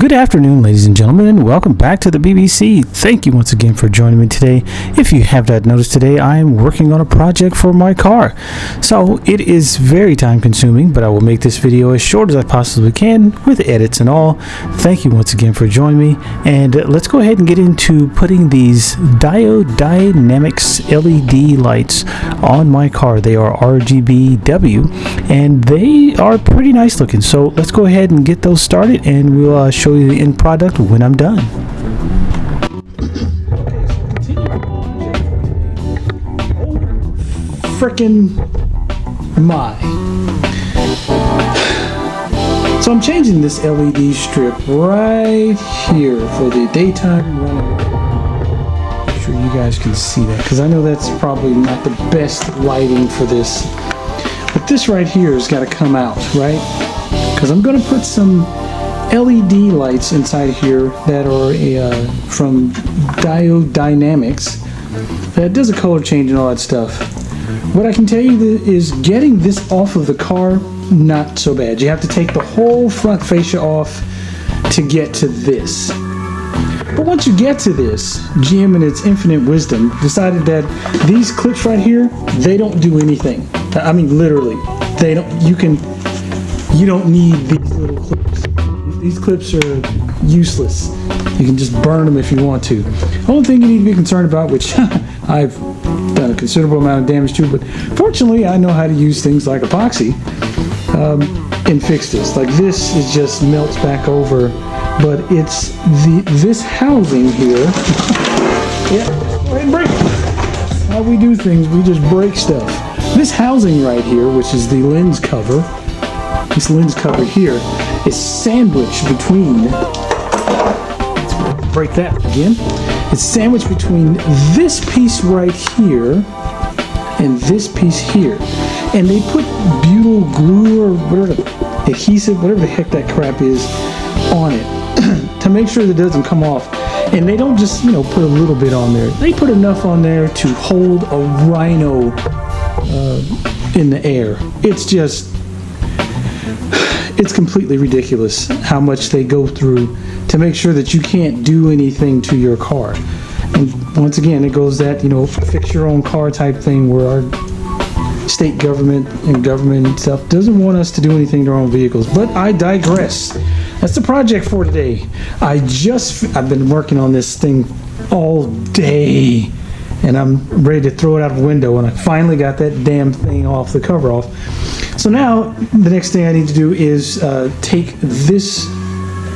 Good afternoon, ladies and gentlemen, and welcome back to the BBC. Thank you once again for joining me today. If you have not noticed, today I am working on a project for my car. So it is very time consuming, but I will make this video as short as I possibly can with edits and all. Thank you once again for joining me, and let's go ahead and get into putting these Diode Dynamics LED lights on my car. They are RGBW, and they are pretty nice looking. So let's go ahead and get those started, and we'll show you the end product when I'm done. Frickin' my. So I'm changing this LED strip right here for the daytime running. Make sure you guys can see that, because I know that's probably not the best lighting for this. But this right here has got to come out, right? Because I'm going to put some LED lights inside here that are from Diode Dynamics that does a color change and all that stuff. What I can tell you is getting this off of the car, not so bad. You have to take the whole front fascia off to get to this. But once you get to this, GM in its infinite wisdom decided that these clips right here, they don't do anything. I mean, literally, they don't. You don't need these little clips. These clips are useless. You can just burn them if you want to. The only thing you need to be concerned about, which I've done a considerable amount of damage to, but fortunately I know how to use things like epoxy and fix this. Like this, it just melts back over, but it's this housing here. Yeah, go ahead and break it. That's how we do things. We just break stuff. This housing right here, which is the lens cover, this lens cover here, is sandwiched between, let's break that again, it's sandwiched between this piece right here and this piece here. And they put butyl glue or whatever, adhesive, whatever the heck that crap is, on it to make sure that it doesn't come off. And they don't just, put a little bit on there. They put enough on there to hold a rhino in the air. It's completely ridiculous how much they go through to make sure that you can't do anything to your car. And once again, it goes that, fix your own car type thing, where our state government and stuff doesn't want us to do anything to our own vehicles. But I digress. That's the project for today. I've been working on this thing all day, and I'm ready to throw it out the window, and I finally got that damn thing off, the cover off. So now, the next thing I need to do is take this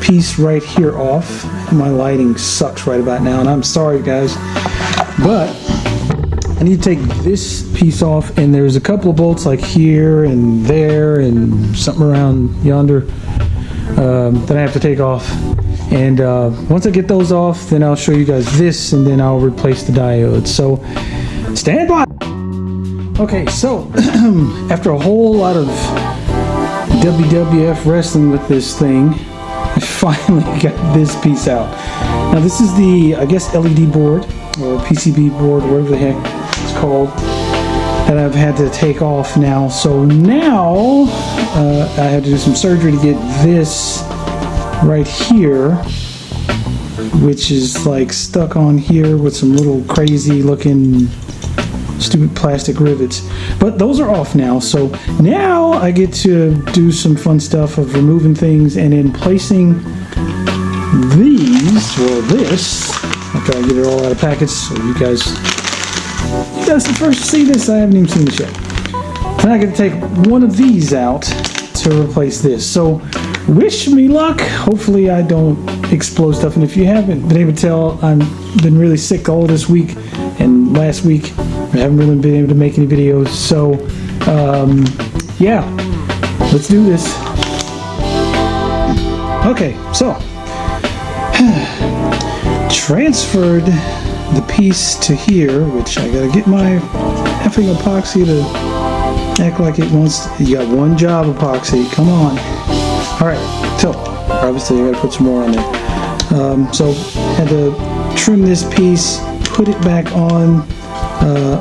piece right here off. My lighting sucks right about now, and I'm sorry guys, but I need to take this piece off, and there's a couple of bolts like here and there and something around yonder that I have to take off. And once I get those off, then I'll show you guys this, and then I'll replace the diode. So stand by. Okay, so after a whole lot of WWF wrestling with this thing, I finally got this piece out. Now this is the, I guess, LED board or PCB board, whatever the heck it's called, that I've had to take off now. So now I have to do some surgery to get this right here, which is like stuck on here with some little crazy looking stupid plastic rivets. But those are off now, so now I get to do some fun stuff of removing things and then placing these, or this, after I get it all out of package, so you guys are the first to see this. I haven't even seen this yet. Then I get to take one of these out to replace this. So wish me luck. Hopefully I don't explode stuff, and if you haven't been able to tell, I've been really sick all this week and last week. I haven't really been able to make any videos, so yeah, let's do this. Okay, so transferred the piece to here, which I gotta get my effing epoxy to act like it wants. You got one job, epoxy, come on. Alright, so obviously I gotta put some more on there. So had to trim this piece, put it back on,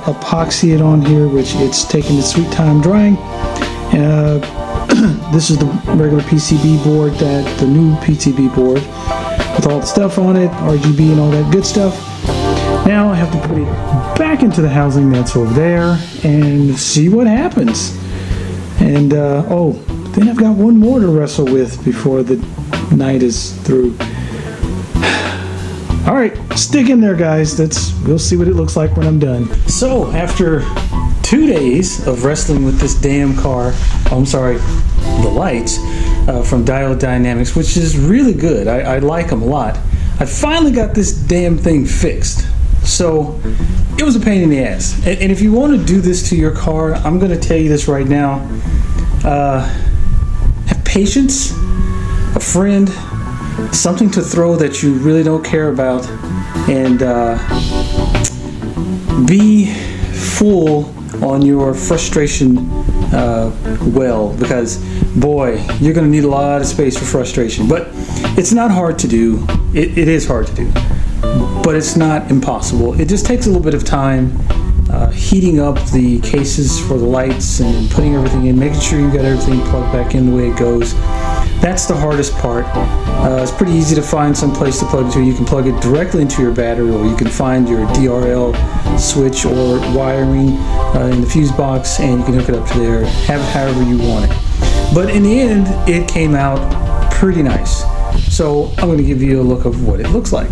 epoxy it on here, which it's taking its sweet time drying. this is the regular PCB board, the new PCB board with all the stuff on it, RGB and all that good stuff. Now I have to put it back into the housing that's over there and see what happens. And oh, then I've got one more to wrestle with before the night is through. All right, stick in there, guys. We'll see what it looks like when I'm done. So after 2 days of wrestling with this damn car, I'm sorry, the lights from Diode Dynamics, which is really good. I like them a lot. I finally got this damn thing fixed. So it was a pain in the ass. And if you want to do this to your car, I'm going to tell you this right now. Have patience, a friend, something to throw that you really don't care about, and be full on your frustration well, because boy, you're going to need a lot of space for frustration. But it's not hard to do. It is hard to do, but it's not impossible. It just takes a little bit of time, heating up the cases for the lights and putting everything in, making sure you got everything plugged back in the way it goes. That's the hardest part. It's pretty easy to find some place to plug it to. You can plug it directly into your battery, or you can find your DRL switch or wiring in the fuse box, and you can hook it up to there, have it however you want it. But in the end, it came out pretty nice. So I'm going to give you a look of what it looks like.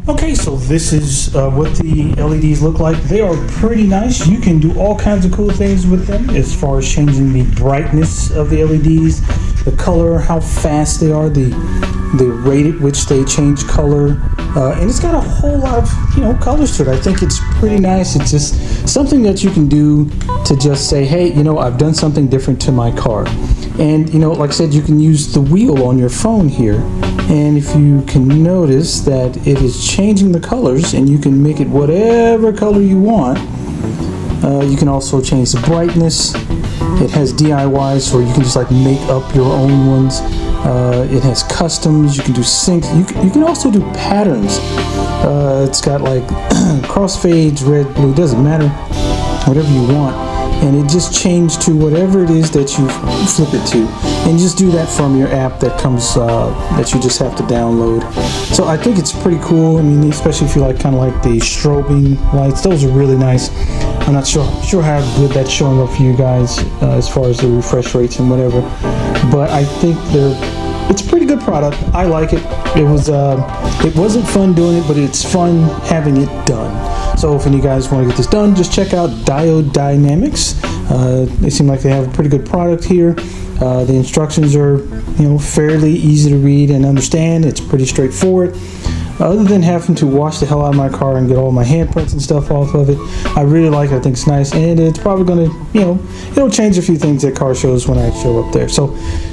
Okay, so this is what the LEDs look like. They are pretty nice. You can do all kinds of cool things with them as far as changing the brightness of the LEDs, the color, how fast they are, the rate at which they change color, and it's got a whole lot of colors to it. I think it's pretty nice. It's just something that you can do to just say, hey, I've done something different to my car. And like I said, you can use the wheel on your phone here, and if you can notice that it is changing the colors, and you can make it whatever color you want. You can also change the brightness. It has DIY, so you can just like make up your own ones. It has customs. You can do syncs. You can also do patterns. It's got like crossfades, red, blue, doesn't matter, whatever you want. And it just changed to whatever it is that you flip it to, and just do that from your app that comes that you just have to download. So I think it's pretty cool. I mean, especially if you like kind of like the strobing lights, those are really nice. I'm not sure how good that's showing up for you guys as far as the refresh rates and whatever, but I think it's a pretty good product. I like it. It wasn't fun doing it, but it's fun having it done. So if any of you guys want to get this done, just check out Diode Dynamics. They seem like they have a pretty good product here. The instructions are fairly easy to read and understand. It's pretty straightforward. Other than having to wash the hell out of my car and get all my handprints and stuff off of it, I really like it. I think it's nice, and it's probably going to, it'll change a few things at car shows when I show up there. So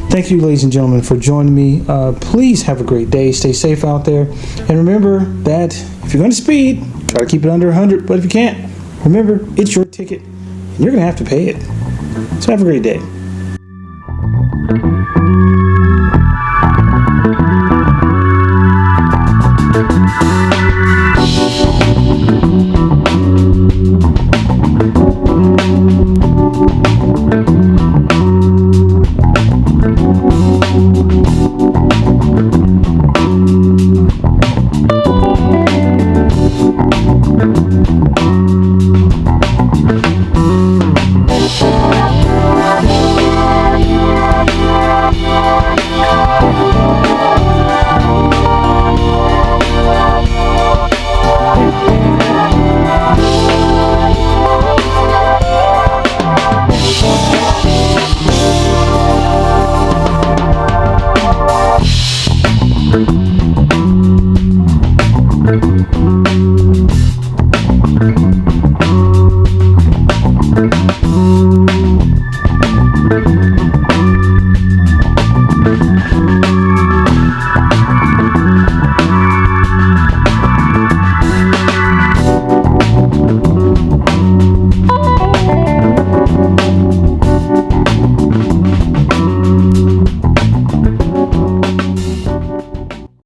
thank you, ladies and gentlemen, for joining me. Please have a great day. Stay safe out there. And remember that if you're going to speed, try to keep it under 100. But if you can't, remember, it's your ticket, and you're going to have to pay it. So have a great day.